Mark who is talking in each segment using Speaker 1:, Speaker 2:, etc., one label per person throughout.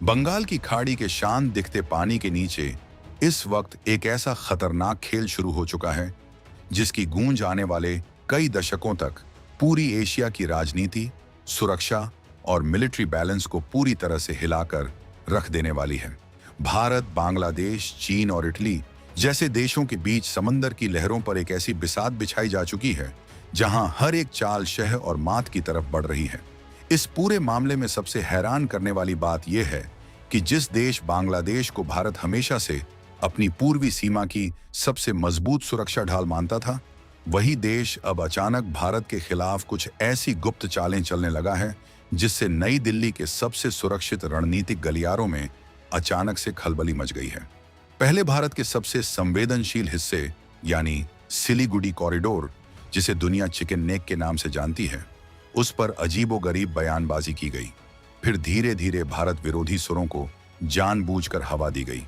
Speaker 1: बंगाल की खाड़ी के शांत दिखते पानी के नीचे इस वक्त एक ऐसा खतरनाक खेल शुरू हो चुका है जिसकी गूंज आने वाले कई दशकों तक पूरी एशिया की राजनीति, सुरक्षा और मिलिट्री बैलेंस को पूरी तरह से हिलाकर रख देने वाली है। भारत, बांग्लादेश, चीन और इटली जैसे देशों के बीच समंदर की लहरों पर एक ऐसी बिसात बिछाई जा चुकी है जहां हर एक चाल शह और मात की तरफ बढ़ रही है। इस पूरे मामले में सबसे हैरान करने वाली बात यह है कि जिस देश बांग्लादेश को भारत हमेशा से अपनी पूर्वी सीमा की सबसे मजबूत सुरक्षा ढाल मानता था, वही देश अब अचानक भारत के खिलाफ कुछ ऐसी गुप्त चालें चलने लगा है जिससे नई दिल्ली के सबसे सुरक्षित रणनीतिक गलियारों में अचानक से खलबली मच गई है। पहले भारत के सबसे संवेदनशील हिस्से यानी सिलीगुड़ी कॉरिडोर, जिसे दुनिया चिकन नेक के नाम से जानती है, उस पर अजीबोगरीब बयानबाजी की गई। फिर धीरे धीरे भारत विरोधी सुरों को जानबूझकर हवा दी गई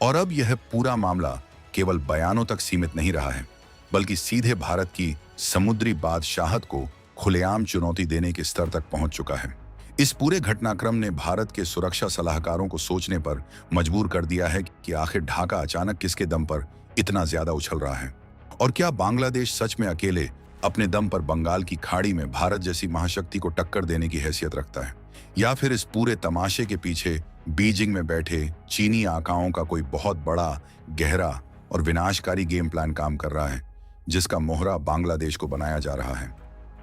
Speaker 1: और अब यह पूरा मामला केवल बयानों तक सीमित नहीं रहा है, बल्कि सीधे भारत की समुद्री बादशाहत को खुलेआम चुनौती देने के स्तर तक पहुंच चुका है। इस पूरे घटनाक्रम ने भारत के सुरक्षा सलाहकारों को सोचने पर मजबूर कर दिया है कि आखिर ढाका अचानक किसके दम पर इतना ज्यादा उछल रहा है, और क्या बांग्लादेश सच में अकेले अपने दम पर बंगाल की खाड़ी में भारत जैसी महाशक्ति को टक्कर देने की हैसियत रखता है, या फिर इस पूरे तमाशे के पीछे बीजिंग में बैठे चीनी आकाओं का कोई बहुत बड़ा, गहरा और विनाशकारी गेम प्लान काम कर रहा है जिसका मोहरा बांग्लादेश को बनाया जा रहा है।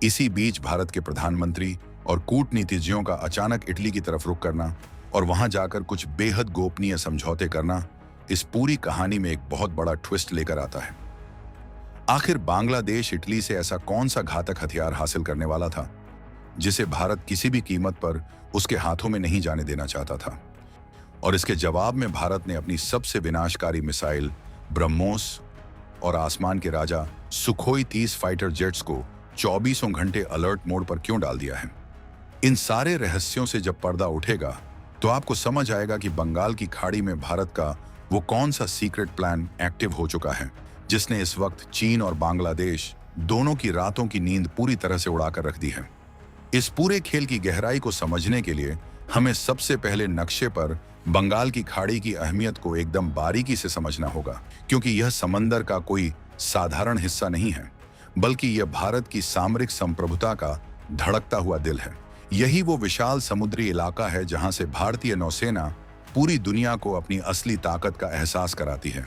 Speaker 1: इसी बीच भारत के प्रधानमंत्री और कूटनीतिज्ञों का अचानक इटली की तरफ रुख करना और वहां जाकर कुछ बेहद गोपनीय समझौते करना इस पूरी कहानी में एक बहुत बड़ा ट्विस्ट लेकर आता है। आखिर बांग्लादेश इटली से ऐसा कौन सा घातक हथियार हासिल करने वाला था जिसे भारत किसी भी कीमत पर उसके हाथों में नहीं जाने देना चाहता था, और इसके जवाब में भारत ने अपनी सबसे विनाशकारी मिसाइल ब्रह्मोस और आसमान के राजा सुखोई 30 फाइटर जेट्स को 24 घंटे अलर्ट मोड पर क्यों डाल दिया है। इन सारे रहस्यों से जब पर्दा उठेगा तो आपको समझ आएगा कि बंगाल की खाड़ी में भारत का वो कौन सा सीक्रेट प्लान एक्टिव हो चुका है जिसने इस वक्त चीन और बांग्लादेश दोनों की रातों की नींद पूरी तरह से उड़ाकर रख दी है। इस पूरे खेल की गहराई को समझने के लिए हमें सबसे पहले नक्शे पर बंगाल की खाड़ी की अहमियत को एकदम बारीकी से समझना होगा, क्योंकि यह समंदर का कोई साधारण हिस्सा नहीं है, बल्कि यह भारत की सामरिक संप्रभुता का धड़कता हुआ दिल है। यही वो विशाल समुद्री इलाका है जहां से भारतीय नौसेना पूरी दुनिया को अपनी असली ताकत का एहसास कराती है,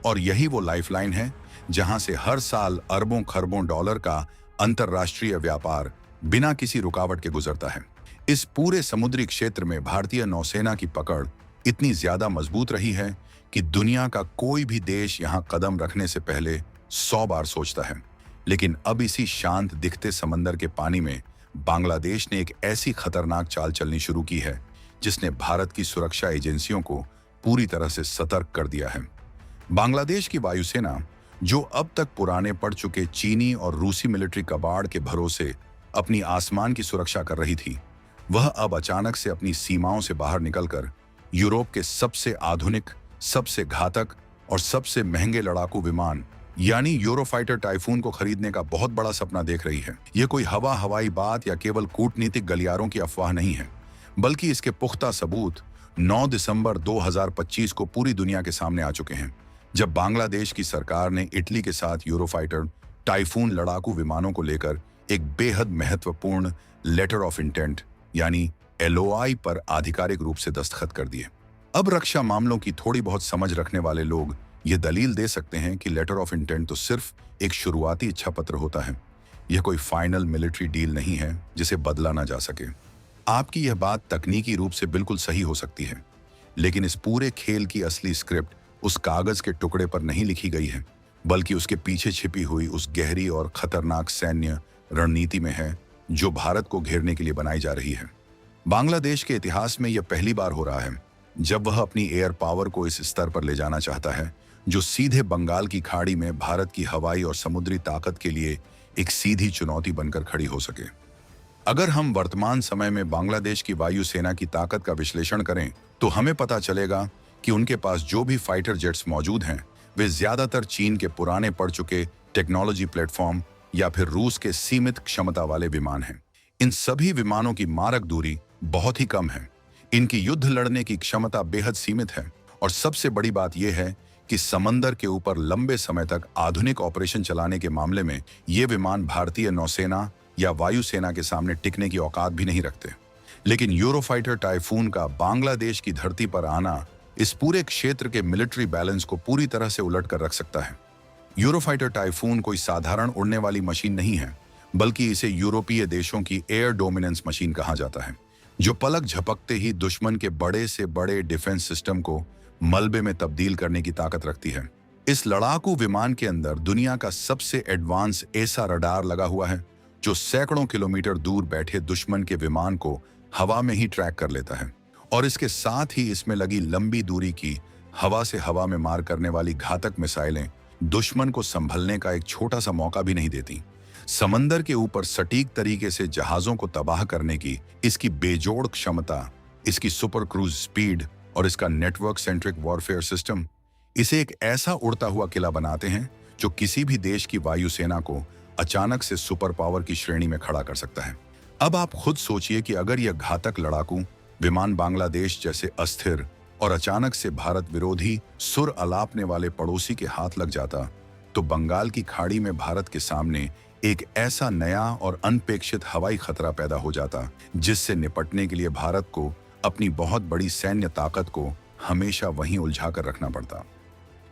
Speaker 1: और यही वो लाइफलाइन है जहां से हर साल अरबों खरबों डॉलर का अंतर्राष्ट्रीय व्यापार बिना किसी रुकावट के गुजरता है। इस पूरे समुद्री क्षेत्र में भारतीय नौसेना की पकड़ इतनी ज्यादा मजबूत रही है कि दुनिया का कोई भी देश यहां कदम रखने से पहले 100 बार सोचता है। लेकिन अब इसी शांत दिखते समंदर के पानी में बांग्लादेश ने एक ऐसी खतरनाक चाल चलनी शुरू की है जिसने भारत की सुरक्षा एजेंसियों को पूरी तरह से सतर्क कर दिया है। बांग्लादेश की वायुसेना, जो अब तक पुराने पड़ चुके चीनी और रूसी मिलिट्री कबाड़ के भरोसे अपनी आसमान की सुरक्षा कर रही थी, वह अब अचानक से अपनी सीमाओं से बाहर निकलकर यूरोप के सबसे आधुनिक, सबसे घातक और सबसे महंगे लड़ाकू विमान यानी यूरोफाइटर टाइफून को खरीदने का बहुत बड़ा सपना देख रही है। यह कोई हवाई बात या केवल कूटनीतिक गलियारों की अफवाह नहीं है, बल्कि इसके पुख्ता सबूत 9 दिसंबर 2025 को पूरी दुनिया के सामने आ चुके हैं, जब बांग्लादेश की सरकार ने इटली के साथ यूरोफाइटर टाइफून लड़ाकू विमानों को लेकर एक बेहद महत्वपूर्ण लेटर ऑफ इंटेंट यानी LOI पर आधिकारिक रूप से दस्तखत कर दिए। अब रक्षा मामलों की थोड़ी बहुत समझ रखने वाले लोग ये दलील दे सकते हैं कि लेटर ऑफ इंटेंट तो सिर्फ एक शुरुआती इच्छा पत्र होता है, यह कोई फाइनल मिलिट्री डील नहीं है जिसे बदला ना जा सके। आपकी यह बात तकनीकी रूप से बिल्कुल सही हो सकती है, लेकिन इस पूरे खेल की असली स्क्रिप्ट उस कागज के टुकड़े पर नहीं लिखी गई है, बल्कि उसके पीछे छिपी हुई उस गहरी और खतरनाक सैन्य रणनीति में है जो भारत को घेरने के लिए बनाई जा रही है। बांग्लादेश के इतिहास में यह पहली बार हो रहा है जब वह अपनी एयर पावर को इस स्तर पर ले जाना चाहता है जो सीधे बंगाल की खाड़ी में भारत की हवाई और समुद्री ताकत के लिए एक सीधी चुनौती बनकर खड़ी हो सके। अगर हम वर्तमान समय में बांग्लादेश की वायुसेना की ताकत का विश्लेषण करें तो हमें पता चलेगा कि उनके पास जो भी फाइटर जेट्स मौजूद हैं वे ज्यादातर चीन के पुराने पड़ चुके टेक्नोलॉजी प्लेटफॉर्म या फिर रूस के सीमित क्षमता वाले विमान हैं। इन सभी विमानों की मारक दूरी बहुत ही कम है, इनकी युद्ध लड़ने की क्षमता बेहद सीमित है और सबसे बड़ी बात यह है कि समंदर के ऊपर लंबे समय तक आधुनिक ऑपरेशन चलाने के मामले में ये विमान भारतीय नौसेना या वायुसेना के सामने टिकने की औकात भी नहीं रखते। लेकिन यूरोफाइटर टाइफून का बांग्लादेश की धरती पर आना इस पूरे क्षेत्र के मिलिट्री बैलेंस को पूरी तरह से उलट कर रख सकता है। यूरोफाइटर टाइफून कोई साधारण उड़ने वाली मशीन नहीं है, बल्कि इसे यूरोपीय देशों की एयर डोमिनेंस मशीन कहा जाता है, जो पलक झपकते ही दुश्मन के बड़े से बड़े डिफेंस सिस्टम को मलबे में तब्दील करने की ताकत रखती है। इस लड़ाकू विमान के अंदर दुनिया का सबसे एडवांस ऐसा रडार लगा हुआ है जो सैकड़ों किलोमीटर दूर बैठे दुश्मन के विमान को हवा में ही ट्रैक कर लेता है। और इसके साथ ही इसमें लगी लंबी दूरी की हवा से हवा में मार करने वाली घातक मिसाइलें दुश्मन को संभलने का एक छोटा सा मौका भी नहीं देती। समंदर के ऊपर सटीक तरीके से जहाजों को तबाह करने की इसकी बेजोड़ क्षमता, इसकी सुपर क्रूज स्पीड और इसका नेटवर्क सेंट्रिक वॉरफेयर सिस्टम इसे एक ऐसा उड़ता हुआ किला बनाते हैं जो किसी भी देश की वायुसेना को अचानक से सुपर पावर की श्रेणी में खड़ा कर सकता है। अब आप खुद सोचिए कि अगर यह घातक लड़ाकू विमान बांग्लादेश जैसे अस्थिर और अचानक से भारत विरोधी सुर अलापने वाले पड़ोसी के हाथ लग जाता, तो बंगाल की खाड़ी में भारत के सामने एक ऐसा नया और अनपेक्षित हवाई खतरा पैदा हो जाता जिससे निपटने के लिए भारत को अपनी बहुत बड़ी सैन्य ताकत को हमेशा वहीं उलझा कर रखना पड़ता।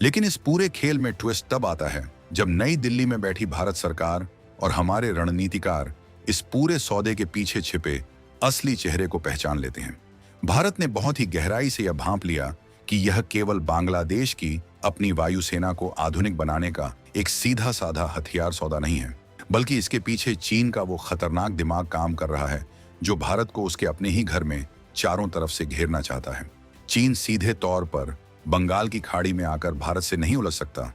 Speaker 1: लेकिन इस पूरे खेल में ट्विस्ट तब आता है जब नई दिल्ली में बैठी भारत सरकार और हमारे रणनीतिकार इस पूरे सौदे के पीछे छिपे असली चेहरे को पहचान लेते हैं। भारत ने बहुत ही गहराई से यह भांप लिया कि यह केवल बांग्लादेश की अपनी वायुसेना को आधुनिक बनाने का एक सीधा साधा हथियार सौदा नहीं है, बल्कि इसके पीछे चीन का वो खतरनाक दिमाग काम कर रहा है जो भारत को उसके अपने ही घर में चारों तरफ से घेरना चाहता है। चीन सीधे तौर पर बंगाल की खाड़ी में आकर भारत से नहीं उलझ सकता,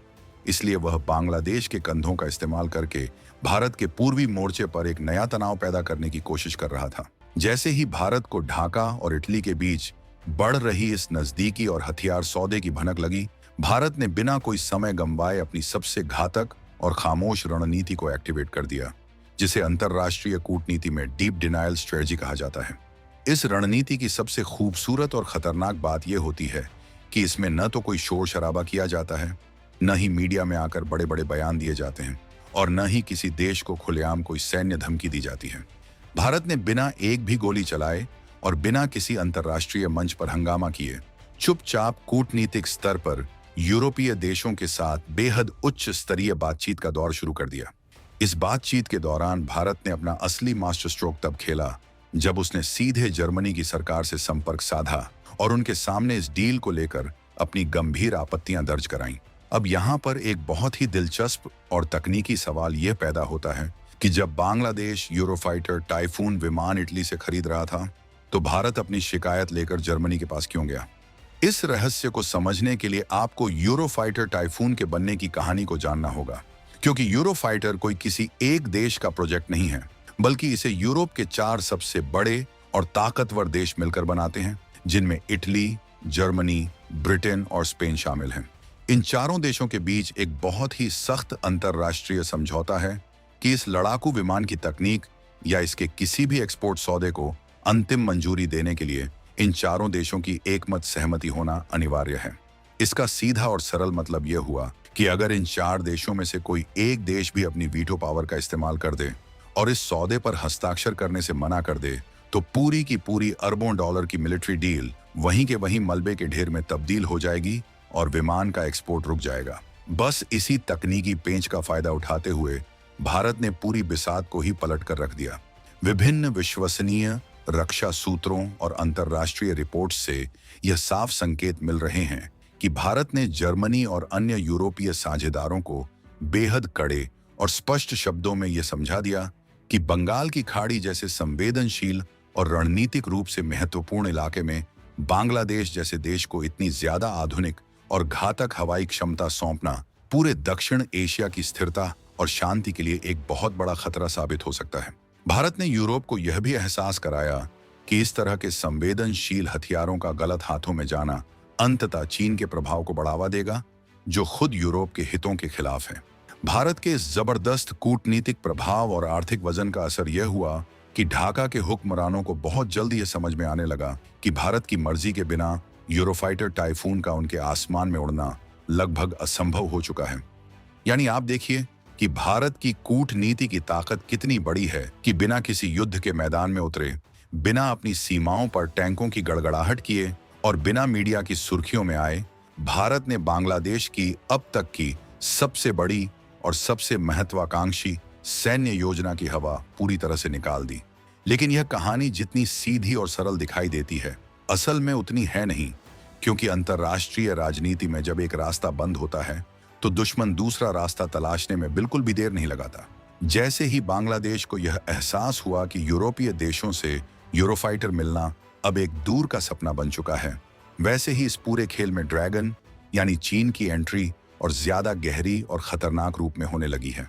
Speaker 1: इसलिए वह बांग्लादेश के कंधों का इस्तेमाल करके भारत के पूर्वी मोर्चे पर एक नया तनाव पैदा करने की कोशिश कर रहा था। जैसे ही भारत को ढाका और इटली के बीच बढ़ रही इस नजदीकी और हथियार सौदे की भनक लगी, भारत ने बिना कोई समय गंवाए अपनी सबसे घातक और खामोश रणनीति को एक्टिवेट कर दिया, जिसे अंतरराष्ट्रीय कूटनीति में डीप डिनायल स्ट्रेटजी कहा जाता है। इस रणनीति की सबसे खूबसूरत और खतरनाक बात यह होती है कि इसमें न तो कोई शोर शराबा किया जाता है, न ही मीडिया में आकर बड़े बड़े बयान दिए जाते हैं और न ही किसी देश को खुलेआम कोई सैन्य धमकी दी जाती है। भारत ने बिना एक भी गोली चलाए और बिना किसी अंतर्राष्ट्रीय मंच पर हंगामा किए चुपचाप कूटनीतिक स्तर पर यूरोपीय देशों के साथ बेहद उच्च स्तरीय बातचीत का दौर शुरू कर दिया। इस बातचीत के दौरान भारत ने अपना असली मास्टर स्ट्रोक तब खेला जब उसने सीधे जर्मनी की सरकार से संपर्क साधा और उनके सामने इस डील को लेकर अपनी गंभीर आपत्तियां दर्ज कराईं। अब यहाँ पर एक बहुत ही दिलचस्प और तकनीकी सवाल यह पैदा होता है कि जब बांग्लादेश यूरोफाइटर टाइफून विमान इटली से खरीद रहा था, तो भारत अपनी शिकायत लेकर जर्मनी के पास क्यों गया? इस रहस्य को समझने के लिए आपको यूरोफाइटर टाइफून के बनने की कहानी को जानना होगा, क्योंकि यूरोफाइटर कोई किसी एक देश का प्रोजेक्ट नहीं है, बल्कि इसे यूरोप के 4 सबसे बड़े और ताकतवर देश मिलकर बनाते हैं, जिनमें इटली, जर्मनी, ब्रिटेन और स्पेन शामिल हैं। इन चारों देशों के बीच एक बहुत ही सख्त अंतरराष्ट्रीय समझौता है कि इस लड़ाकू विमान की तकनीक या इसके किसी भी एक्सपोर्ट सौदे को अंतिम मंजूरी देने के लिए इन चारों देशों की एकमत सहमति होना अनिवार्य है। इसका सीधा और सरल मतलब यह हुआ कि अगर इन 4 देशों में से कोई एक देश भी अपनी वीटो पावर का इस्तेमाल कर दे और इस सौदे पर हस्ताक्षर करने से मना कर दे, तो पूरी की पूरी अरबों डॉलर की मिलिट्री डील वहीं के वहीं मलबे के ढेर में तब्दील हो जाएगी और विमान का एक्सपोर्ट रुक जाएगा। बस इसी तकनीकी पेंच का फायदा उठाते हुए भारत ने पूरी बिसात को ही पलट कर रख दिया। विभिन्न विश्वसनीय रक्षा सूत्रों और अंतरराष्ट्रीय रिपोर्ट्स से यह साफ संकेत मिल रहे हैं कि भारत ने जर्मनी और अन्य यूरोपीय साझेदारों को बेहद कड़े और स्पष्ट शब्दों में यह समझा दिया कि बंगाल की खाड़ी जैसे संवेदनशील और रणनीतिक रूप से महत्वपूर्ण इलाके में बांग्लादेश जैसे देश को इतनी ज्यादा आधुनिक और घातक हवाई क्षमता सौंपना पूरे दक्षिण एशिया की स्थिरता और शांति के लिए एक बहुत बड़ा खतरा साबित हो सकता है। भारत ने यूरोप को यह भी एहसास कराया कि इस तरह के संवेदनशील हथियारों का गलत हाथों में जाना अंततः चीन के प्रभाव को बढ़ावा देगा, जो खुद यूरोप के हितों के खिलाफ है। भारत के इस जबरदस्त कूटनीतिक प्रभाव और आर्थिक वजन का असर यह हुआ कि ढाका के हुक्मरानों को बहुत जल्द यह समझ में आने लगा कि भारत की मर्जी के बिना यूरोफाइटर टाइफून का उनके आसमान में उड़ना लगभग असंभव हो चुका है। यानी आप देखिए कि भारत की कूटनीति की ताकत कितनी बड़ी है कि बिना किसी युद्ध के मैदान में उतरे, बिना अपनी सीमाओं पर टैंकों की गड़गड़ाहट किए और बिना मीडिया की सुर्खियों में आए, भारत ने बांग्लादेश की अब तक की सबसे बड़ी और सबसे महत्वाकांक्षी सैन्य योजना की हवा पूरी तरह से निकाल दी। लेकिन यह कहानी जितनी सीधी और सरल दिखाई देती है, असल में उतनी है नहीं, क्योंकि अंतर्राष्ट्रीय राजनीति में जब एक रास्ता बंद होता है तो दुश्मन दूसरा रास्ता तलाशने में बिल्कुल भी देर नहीं लगाता। जैसे ही बांग्लादेश को यह एहसास हुआ कि यूरोपीय देशों से यूरोफाइटर मिलना अब एक दूर का सपना बन चुका है, वैसे ही इस पूरे खेल में ड्रैगन यानी चीन की एंट्री और ज्यादा गहरी और खतरनाक रूप में होने लगी है।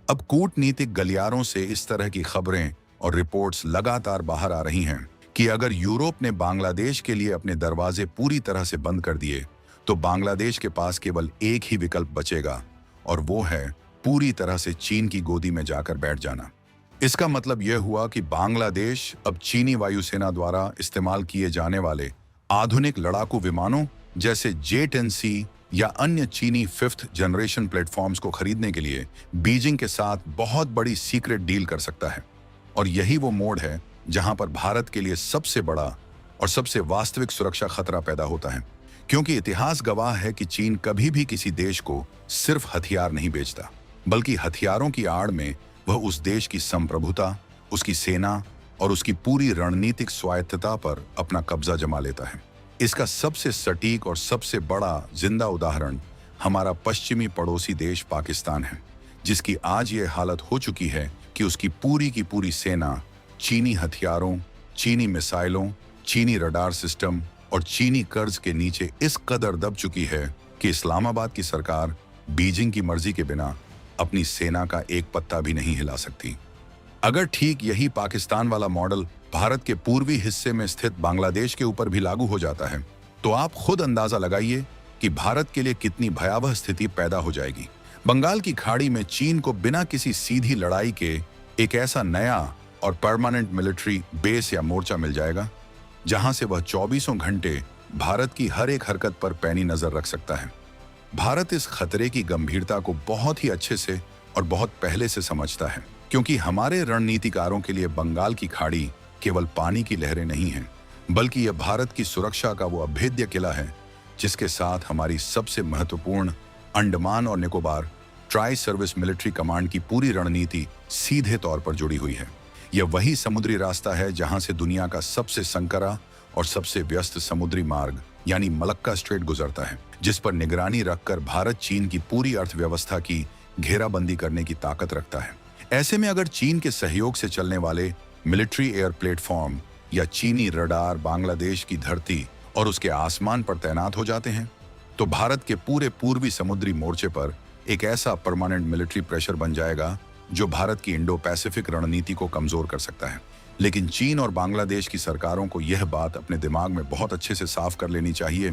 Speaker 1: अब कूटनीतिक गलियारों से इस तरह की खबरें और रिपोर्ट्स लगातार बाहर आ रही हैं कि अगर यूरोप ने बांग्लादेश के लिए अपने दरवाजे पूरी तरह से बंद कर दिए तो बांग्लादेश के पास केवल एक ही विकल्प बचेगा, और वो है पूरी तरह से चीन की गोदी में जाकर बैठ जाना। इसका मतलब यह हुआ कि बांग्लादेश अब चीनी वायुसेना द्वारा इस्तेमाल किए जाने वाले आधुनिक लड़ाकू विमानों जैसे J-10C या अन्य चीनी 5th जनरेशन प्लेटफॉर्म्स को खरीदने के लिए बीजिंग के साथ बहुत बड़ी सीक्रेट डील कर सकता है। और यही वो मोड़ है जहां पर भारत के लिए सबसे बड़ा और सबसे वास्तविक सुरक्षा खतरा पैदा होता है, क्योंकि इतिहास गवाह है कि चीन कभी भी किसी देश को सिर्फ हथियार नहीं बेचता, बल्कि हथियारों की आड़ में वह उस देश की संप्रभुता, उसकी सेना और उसकी पूरी रणनीतिक स्वायत्तता पर अपना कब्जा जमा लेता है। इसका सबसे सटीक और सबसे बड़ा जिंदा उदाहरण हमारा पश्चिमी पड़ोसी देश पाकिस्तान है, जिसकी आज ये हालत हो चुकी है कि उसकी पूरी की पूरी सेना चीनी हथियारों, चीनी मिसाइलों, चीनी रडार सिस्टम और चीनी कर्ज के नीचे इस कदर दब चुकी है कि इस्लामाबाद की सरकार बीजिंग की मर्जी के बिना अपनी सेना का एक पत्ता भी नहीं हिला सकती। अगर ठीक यही पाकिस्तान वाला मॉडल भारत के पूर्वी हिस्से में स्थित बांग्लादेश के ऊपर भी लागू हो जाता है, तो आप खुद अंदाजा लगाइए कि भारत के लिए कितनी भयावह स्थिति पैदा हो जाएगी। बंगाल की खाड़ी में चीन को बिना किसी सीधी लड़ाई के एक ऐसा नया और परमानेंट मिलिट्री बेस या मोर्चा मिल जाएगा जहां से वह 24 घंटे भारत की हर एक हरकत पर पैनी नजर रख सकता है। भारत इस खतरे की गंभीरता को बहुत ही अच्छे से और बहुत पहले से समझता है, क्योंकि हमारे रणनीतिकारों के लिए बंगाल की खाड़ी केवल पानी की लहरें नहीं है, बल्कि यह भारत की सुरक्षा का वो अभेद्य किला है जिसके साथ हमारी सबसे महत्वपूर्ण अंडमान और Nicobar tri service military command की पूरी रणनीति सीधे तौर पर जुड़ी हुई है। यह वही समुद्री रास्ता है जहां से दुनिया का सबसे संकरा और सबसे व्यस्त समुद्री मार्ग यानी मलक्का स्ट्रेट गुजरता है, जिस पर निगरानी रखकर भारत चीन की पूरी अर्थव्यवस्था की घेराबंदी करने की ताकत रखता है। ऐसे में अगर चीन के सहयोग से चलने वाले मिलिट्री एयर प्लेटफॉर्म या चीनी रडार बांग्लादेश की धरती और उसके आसमान पर तैनात हो जाते हैं, तो भारत के पूरे पूर्वी समुद्री मोर्चे पर एक ऐसा परमानेंट मिलिट्री प्रेशर बन जाएगा जो भारत की इंडो पैसिफिक रणनीति को कमजोर कर सकता है। लेकिन चीन और बांग्लादेश की सरकारों को यह बात अपने दिमाग में बहुत अच्छे से साफ कर लेनी चाहिए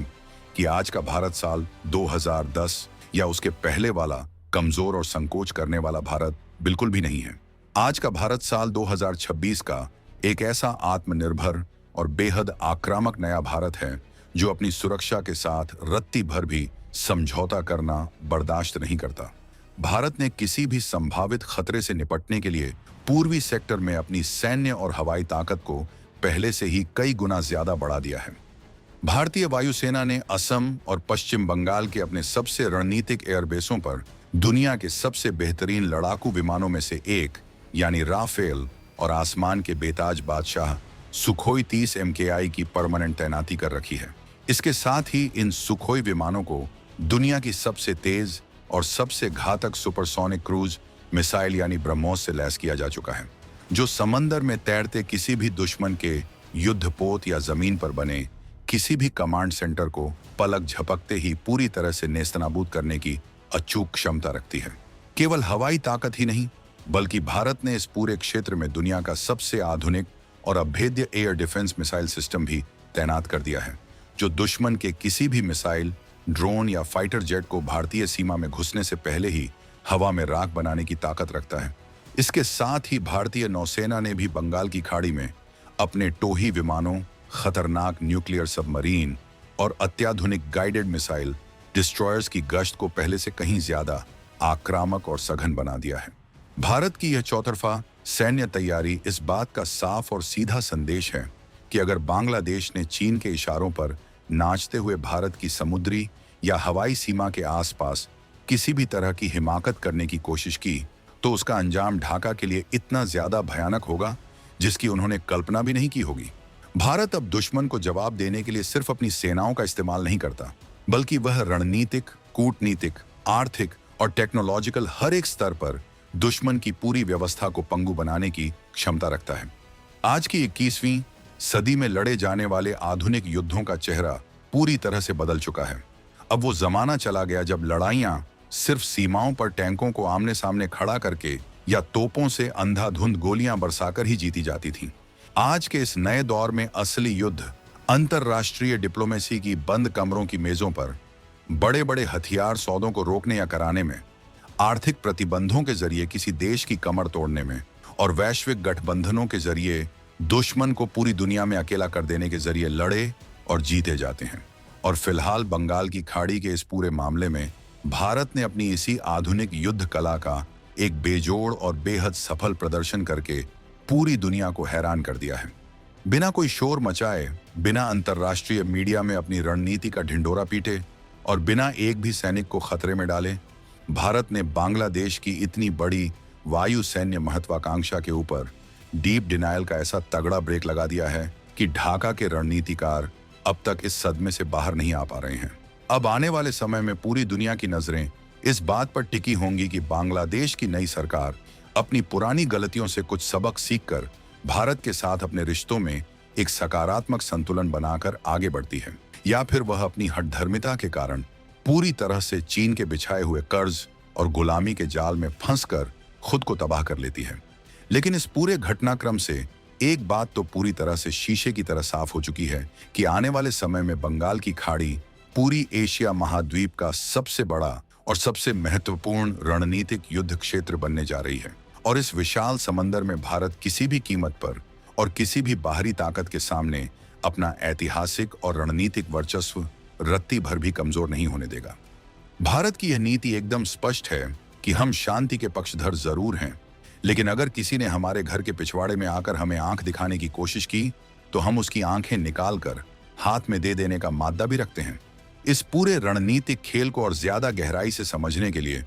Speaker 1: कि आज का भारत साल 2010 या उसके पहले वाला कमजोर और संकोच करने वाला भारत बिल्कुल भी नहीं है। आज का भारत साल 2026 का एक ऐसा आत्मनिर्भर और बेहद आक्रामक नया भारत है जो अपनी सुरक्षा के साथ रत्ती भर भी समझौता करना बर्दाश्त नहीं करता। भारत ने किसी भी संभावित खतरे से निपटने के लिए पूर्वी सेक्टर में अपनी सैन्य और हवाई ताकत को पहले से ही कई गुना ज्यादा बढ़ा दिया है। भारतीय वायुसेना ने असम और पश्चिम बंगाल के अपने सबसे रणनीतिक एयरबेसों पर दुनिया के सबसे बेहतरीन लड़ाकू विमानों में से एक यानी राफेल और आसमान के बेताज बादशाह सुखोई 30 MKI की परमानेंट तैनाती कर रखी है। इसके साथ ही इन सुखोई विमानों को दुनिया की सबसे तेज और सबसे घातक सुपरसोनिक क्रूज मिसाइल यानी ब्रह्मोस से लैस किया जा चुका है, जो समंदर में तैरते किसी भी दुश्मन के युद्धपोत या जमीन पर बने किसी भी कमांड सेंटर को पलक झपकते ही पूरी तरह से नेस्तनाबूद करने की अचूक क्षमता रखती है। केवल हवाई ताकत ही नहीं, बल्कि भारत ने इस पूरे क्षेत्र में दुनिया का सबसे आधुनिक और अभेद्य एयर डिफेंस मिसाइल सिस्टम भी तैनात कर दिया है, जो दुश्मन के किसी भी मिसाइल, ड्रोन या फाइटर जेट को भारतीय सीमा में घुसने से पहले ही हवा में राख बनाने की ताकत रखता है। इसके साथ ही भारतीय नौसेना ने भी बंगाल की खाड़ी में अपने टोही विमानों, खतरनाक न्यूक्लियर सबमरीन और अत्याधुनिक गाइडेड मिसाइल डिस्ट्रॉयर्स की गश्त को पहले से कहीं ज्यादा आक्रामक और सघन बना दिया है। भारत की यह चौतरफा सैन्य तैयारी इस बात का साफ और सीधा संदेश है कि अगर बांग्लादेश ने चीन के इशारों पर नाचते हुए भारत की समुद्री या हवाई सीमा के आसपास किसी भी तरह की हिमाकत करने की कोशिश की, तो उसका अंजाम ढाका के लिए इतना ज्यादा भयानक होगा जिसकी उन्होंने कल्पना भी नहीं की होगी। भारत अब दुश्मन को जवाब देने के लिए सिर्फ अपनी सेनाओं का इस्तेमाल नहीं करता, बल्कि वह रणनीतिक, कूटनीतिक, आर्थिक और टेक्नोलॉजिकल हर एक स्तर पर दुश्मन की पूरी व्यवस्था को पंगु बनाने की क्षमता रखता है। आज की 21वीं सदी में लड़े जाने वाले आधुनिक युद्धों का चेहरा पूरी तरह से बदल चुका है। अब वो जमाना चला गया जब लड़ाइयां सिर्फ सीमाओं पर टैंकों को आमने सामने खड़ा करके या तोपों से अंधाधुंध गोलियां बरसाकर ही जीती जाती थीं। आज के इस नए दौर में असली युद्ध अंतरराष्ट्रीय डिप्लोमेसी की बंद कमरों की मेजों पर बड़े बड़े हथियार सौदों को रोकने या कराने में, आर्थिक प्रतिबंधों के जरिए किसी देश की कमर तोड़ने में और वैश्विक गठबंधनों के जरिए दुश्मन को पूरी दुनिया में अकेला कर देने के जरिए लड़े और जीते जाते हैं। और फिलहाल बंगाल की खाड़ी के इस पूरे मामले में भारत ने अपनी इसी आधुनिक युद्ध कला का एक बेजोड़ और बेहद सफल प्रदर्शन करके पूरी दुनिया को हैरान कर दिया है। बिना कोई शोर मचाए, बिना अंतर्राष्ट्रीय मीडिया में अपनी रणनीति का ढिंढोरा पीटे और बिना एक भी सैनिक को खतरे में डाले, भारत ने बांग्लादेश की इतनी बड़ी वायु सैन्य महत्वाकांक्षा के ऊपर डीप डिनायल का ऐसा तगड़ा ब्रेक लगा दिया है कि ढाका के रणनीतिकार अब तक इस सदमे से बाहर नहीं आ पा रहे हैं। अब आने वाले समय में पूरी दुनिया की नजरें इस बात पर टिकी होंगी कि बांग्लादेश की नई सरकार अपनी पुरानी गलतियों से कुछ सबक सीखकर भारत के साथ अपने रिश्तों में एक सकारात्मक संतुलन बनाकर आगे बढ़ती है, या फिर वह अपनी हठधर्मिता के कारण पूरी तरह से चीन के बिछाए हुए कर्ज और गुलामी के जाल में फंसकर खुद को तबाह कर लेती है। लेकिन इस पूरे घटनाक्रम से एक बात तो पूरी तरह से शीशे की तरह साफ हो चुकी है कि आने वाले समय में बंगाल की खाड़ी पूरी एशिया महाद्वीप का सबसे बड़ा और सबसे महत्वपूर्ण रणनीतिक युद्ध क्षेत्र बनने जा रही है। और इस विशाल समंदर में भारत किसी भी कीमत पर और किसी भी बाहरी ताकत के सामने अपना ऐतिहासिक और रणनीतिक वर्चस्व रत्ती भर भी कमजोर नहीं होने देगा। भारत की यह नीति एकदम स्पष्ट है कि हम शांति के पक्षधर जरूर हैं, लेकिन अगर किसी ने हमारे घर के पिछवाड़े में आकर हमें आंख दिखाने की कोशिश की, तो हम उसकी आंखें निकालकर हाथ में दे देने का माद्दा भी रखते हैं। इस पूरे रणनीतिक खेल को और ज्यादा गहराई से समझने के लिए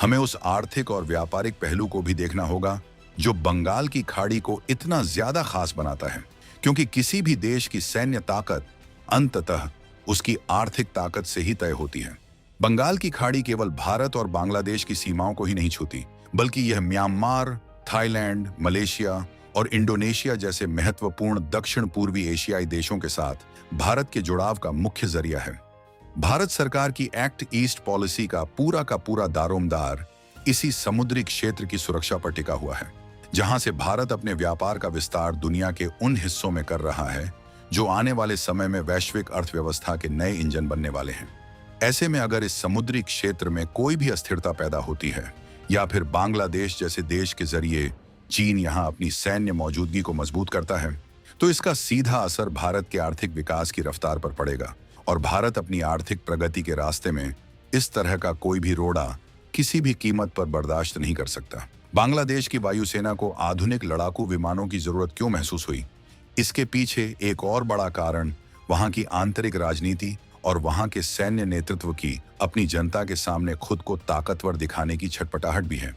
Speaker 1: हमें उस आर्थिक और व्यापारिक पहलू को भी देखना होगा जो बंगाल की खाड़ी को इतना ज्यादा खास बनाता है, क्योंकि किसी भी देश की सैन्य ताकत अंततः उसकी आर्थिक ताकत से ही तय होती है। बंगाल की खाड़ी केवल भारत और बांग्लादेश की सीमाओं को ही नहीं छूती, बल्कि यह म्यांमार, थाईलैंड, मलेशिया और इंडोनेशिया जैसे महत्वपूर्ण दक्षिण पूर्वी एशियाई देशों के साथ भारत के जुड़ाव का मुख्य जरिया है। भारत सरकार की एक्ट ईस्ट पॉलिसी का पूरा दारोमदार इसी समुद्री क्षेत्र की सुरक्षा पर टिका हुआ है, जहां से भारत अपने व्यापार का विस्तार दुनिया के उन हिस्सों में कर रहा है जो आने वाले समय में वैश्विक अर्थव्यवस्था के नए इंजन बनने वाले हैं। ऐसे में अगर इस समुद्री क्षेत्र में कोई भी अस्थिरता पैदा होती है या फिर बांग्लादेश जैसे देश के जरिए चीन यहां अपनी सैन्य मौजूदगी को मजबूत करता है, तो इसका सीधा असर भारत के आर्थिक विकास की रफ्तार पर पड़ेगा और भारत अपनी आर्थिक प्रगति के रास्ते में इस तरह का कोई भी रोड़ा किसी भी कीमत पर बर्दाश्त नहीं कर सकता। बांग्लादेश की वायुसेना को आधुनिक लड़ाकू विमानों की जरूरत क्यों महसूस हुई? इसके पीछे एक और बड़ा कारण वहां की आंतरिक राजनीति और वहां के सैन्य नेतृत्व की अपनी जनता के सामने खुद को ताकतवर दिखाने की छटपटाहट भी है।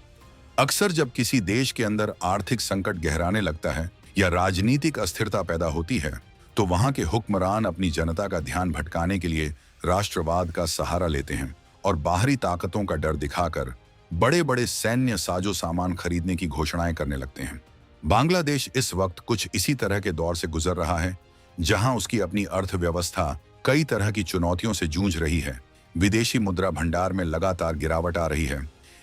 Speaker 1: अक्सर जब किसी देश के अंदर आर्थिक संकट गहराने लगता है या राजनीतिक अस्थिरता पैदा होती है, तो वहां के हुक्मरान अपनी जनता का ध्यान भटकाने के लिए राष्ट्रवाद का सहारा लेते हैं और बाहरी ताकतों का डर दिखाकर बड़े बड़े सैन्य साजो सामान खरीदने की घोषणाएं करने लगते हैं। बांग्लादेश इस वक्त कुछ इसी तरह के दौर से गुजर रहा है, जहां उसकी अपनी अर्थव्यवस्था कई तरह की चुनौतियों से जूझ रही है। विदेशी मुद्रा भंडार में लगातार गिरावट आ रही है,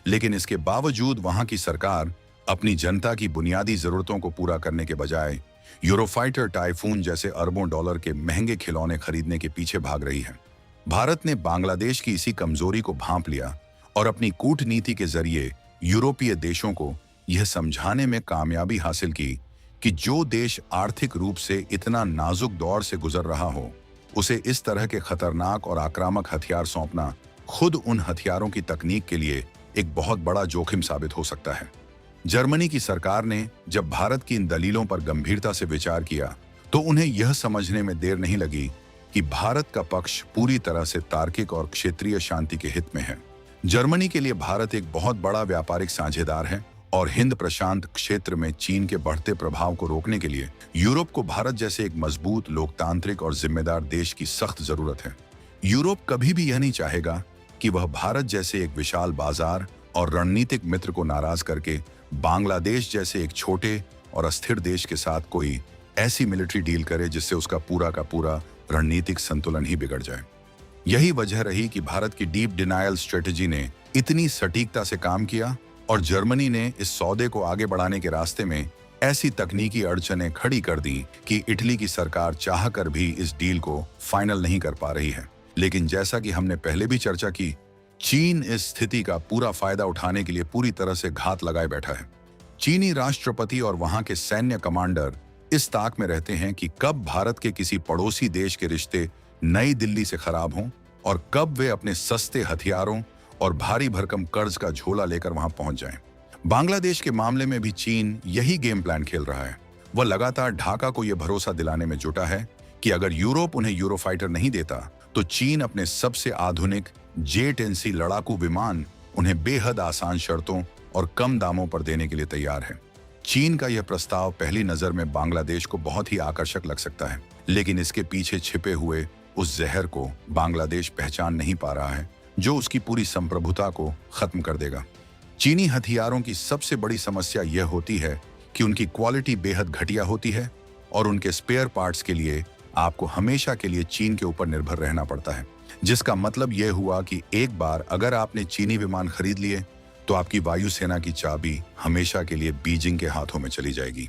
Speaker 1: लेकिन इसके बावजूद वहां की सरकार अपनी जनता की बुनियादी जरूरतों को पूरा करने के बजाय यूरोफाइटर टाइफून जैसे अरबों डॉलर के महंगे खिलौने खरीदने के पीछे भाग रही है। भारत ने बांग्लादेश की इसी कमजोरी को भांप लिया और अपनी कूटनीति के जरिए यूरोपीय देशों को यह समझाने में कामयाबी हासिल की कि जो देश आर्थिक रूप से इतना नाजुक दौर से गुजर रहा हो, उसे इस तरह के खतरनाक और आक्रामक हथियार सौंपना खुद उन हथियारों की तकनीक के लिए एक बहुत बड़ा जोखिम साबित हो सकता है। जर्मनी की सरकार ने जब भारत की इन दलीलों पर गंभीरता से विचार किया, तो उन्हें यह समझने में देर नहीं लगी कि भारत का पक्ष पूरी तरह से तार्किक और क्षेत्रीय शांति के हित में है। जर्मनी के लिए भारत एक बहुत बड़ा व्यापारिक साझेदार है और हिंद प्रशांत क्षेत्र में चीन के बढ़ते प्रभाव को रोकने के लिए यूरोप को भारत जैसे एक मजबूत, लोकतांत्रिक और जिम्मेदार देश की सख्त जरूरत है। यूरोप कभी भी यह नहीं चाहेगा कि वह भारत जैसे एक विशाल बाजार और रणनीतिक मित्र को नाराज करके बांग्लादेश जैसे एक छोटे और अस्थिर देश के साथ कोई ऐसी मिलिट्री डील करे जिससे उसका पूरा का पूरा रणनीतिक संतुलन ही बिगड़ जाए। यही वजह रही कि भारत की डीप डिनायल स्ट्रेटजी ने इतनी सटीकता से काम किया और जर्मनी ने इस सौदे को आगे बढ़ाने के रास्ते में ऐसी तकनीकी अड़चनें खड़ी कर दी कि इटली की सरकार चाहकर भी इस डील को फाइनल नहीं कर पा रही है। लेकिन जैसा कि हमने पहले भी चर्चा की, चीन इस स्थिति का पूरा फायदा उठाने के लिए पूरी तरह से घात लगाए बैठा है। चीनी राष्ट्रपति और वहां के सैन्य कमांडर इस ताक में रहते हैं कि कब भारत के किसी पड़ोसी देश के रिश्ते नई दिल्ली से खराब हों और कब वे अपने सस्ते हथियारों और भारी भरकम कर्ज का झोला लेकर वहां पहुंच जाएं। बांग्लादेश के मामले में भी चीन यही गेम प्लान खेल रहा है। वह लगातार ढाका को यह भरोसा दिलाने में जुटा है कि अगर यूरोप उन्हें यूरोफाइटर नहीं देता, तो चीन अपने सबसे आधुनिक J-10C लड़ाकू विमान उन्हें बेहद आसान शर्तों और कम दामों पर देने के लिए तैयार है। चीन का यह प्रस्ताव पहली नजर में बांग्लादेश को बहुत ही आकर्षक लग सकता है, लेकिन इसके पीछे छिपे हुए उस जहर को बांग्लादेश पहचान नहीं पा रहा है, जो उसकी पूरी संप्रभुता को खत्म कर देगा। चीनी हथियारों की सबसे बड़ी समस्या यह होती है कि उनकी क्वालिटी बेहद घटिया होती है और उनके स्पेयर पार्ट्स के लिए आपको हमेशा के लिए चीन के ऊपर निर्भर रहना पड़ता है, जिसका मतलब यह हुआ कि एक बार अगर आपने चीनी विमान खरीद लिए, तो आपकी वायुसेना की चाबी हमेशा के लिए बीजिंग के हाथों में चली जाएगी।